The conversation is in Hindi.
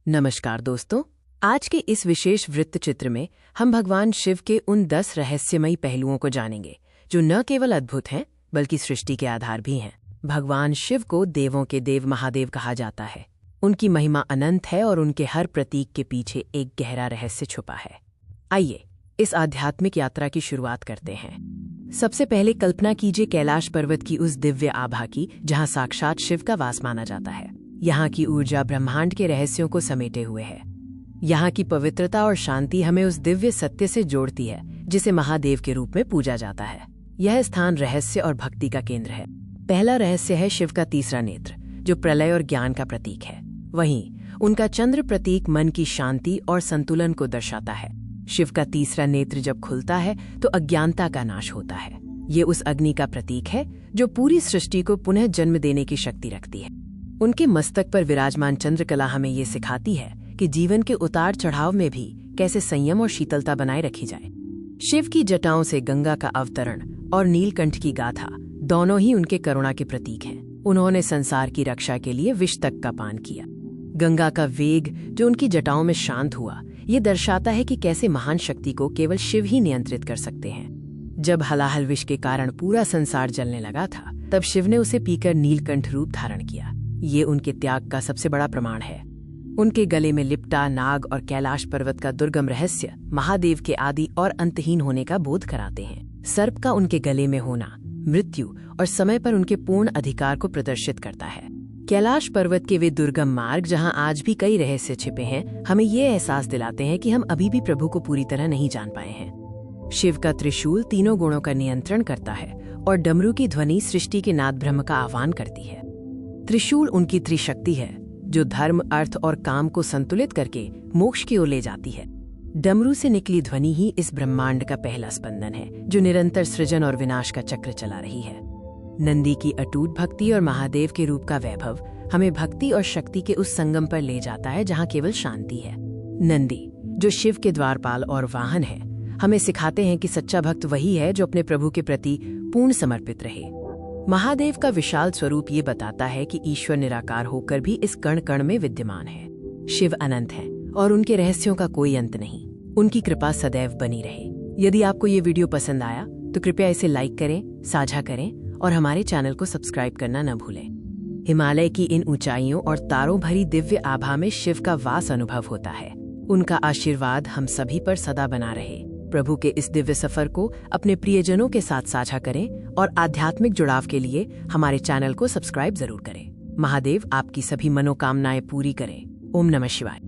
नमस्कार दोस्तों, आज के इस विशेष वृत्तचित्र में हम भगवान शिव के उन 10 रहस्यमयी पहलुओं को जानेंगे जो न केवल अद्भुत हैं बल्कि सृष्टि के आधार भी हैं। भगवान शिव को देवों के देव महादेव कहा जाता है। उनकी महिमा अनंत है और उनके हर प्रतीक के पीछे एक गहरा रहस्य छुपा है। आइए इस आध्यात्मिक यात्रा की शुरुआत करते हैं। सबसे पहले कल्पना कीजिए कैलाश पर्वत की उस दिव्य आभा की जहां साक्षात शिव का वास माना जाता है। यहाँ की ऊर्जा ब्रह्मांड के रहस्यों को समेटे हुए है। यहाँ की पवित्रता और शांति हमें उस दिव्य सत्य से जोड़ती है जिसे महादेव के रूप में पूजा जाता है। यह स्थान रहस्य और भक्ति का केंद्र है। पहला रहस्य है शिव का तीसरा नेत्र, जो प्रलय और ज्ञान का प्रतीक है। वहीं उनका चंद्र प्रतीक मन की शांति और संतुलन को दर्शाता है। शिव का तीसरा नेत्र जब खुलता है तो अज्ञानता का नाश होता है। ये उस अग्नि का प्रतीक है जो पूरी सृष्टि को पुनः जन्म देने की शक्ति रखती है। उनके मस्तक पर विराजमान चंद्रकला हमें ये सिखाती है कि जीवन के उतार चढ़ाव में भी कैसे संयम और शीतलता बनाए रखी जाए। शिव की जटाओं से गंगा का अवतरण और नीलकंठ की गाथा दोनों ही उनके करुणा के प्रतीक हैं। उन्होंने संसार की रक्षा के लिए विष तक का पान किया। गंगा का वेग जो उनकी जटाओं में शांत हुआ, ये दर्शाता है कि कैसे महान शक्ति को केवल शिव ही नियंत्रित कर सकते हैं। जब हलाहल विष के कारण पूरा संसार जलने लगा था, तब शिव ने उसे पीकर नीलकंठ रूप धारण किया। ये उनके त्याग का सबसे बड़ा प्रमाण है। उनके गले में लिपटा नाग और कैलाश पर्वत का दुर्गम रहस्य महादेव के आदि और अंतहीन होने का बोध कराते हैं। सर्प का उनके गले में होना मृत्यु और समय पर उनके पूर्ण अधिकार को प्रदर्शित करता है। कैलाश पर्वत के वे दुर्गम मार्ग जहां आज भी कई रहस्य छिपे हैं, हमें ये एहसास दिलाते हैं कि हम अभी भी प्रभु को पूरी तरह नहीं जान पाए हैं। शिव का त्रिशूल तीनों गुणों का नियंत्रण करता है और डमरू की ध्वनि सृष्टि के नाद ब्रह्म का आह्वान करती है। त्रिशूल उनकी त्रिशक्ति है जो धर्म, अर्थ और काम को संतुलित करके मोक्ष की ओर ले जाती है। डमरू से निकली ध्वनि ही इस ब्रह्मांड का पहला स्पंदन है जो निरंतर सृजन और विनाश का चक्र चला रही है। नंदी की अटूट भक्ति और महादेव के रूप का वैभव हमें भक्ति और शक्ति के उस संगम पर ले जाता है जहाँ केवल शांति है। नंदी जो शिव के द्वारपाल और वाहन है, हमें सिखाते हैं कि सच्चा भक्त वही है जो अपने प्रभु के प्रति पूर्ण समर्पित रहे। महादेव का विशाल स्वरूप ये बताता है कि ईश्वर निराकार होकर भी इस कण कण में विद्यमान है। शिव अनंत है और उनके रहस्यों का कोई अंत नहीं। उनकी कृपा सदैव बनी रहे। यदि आपको ये वीडियो पसंद आया तो कृपया इसे लाइक करें, साझा करें और हमारे चैनल को सब्सक्राइब करना न भूलें। हिमालय की इन ऊंचाइयों और तारों भरी दिव्य आभा में शिव का वास अनुभव होता है। उनका आशीर्वाद हम सभी पर सदा बना रहे। प्रभु के इस दिव्य सफर को अपने प्रियजनों के साथ साझा करें और आध्यात्मिक जुड़ाव के लिए हमारे चैनल को सब्सक्राइब जरूर करें। महादेव आपकी सभी मनोकामनाएं पूरी करें। ओम नमः शिवाय।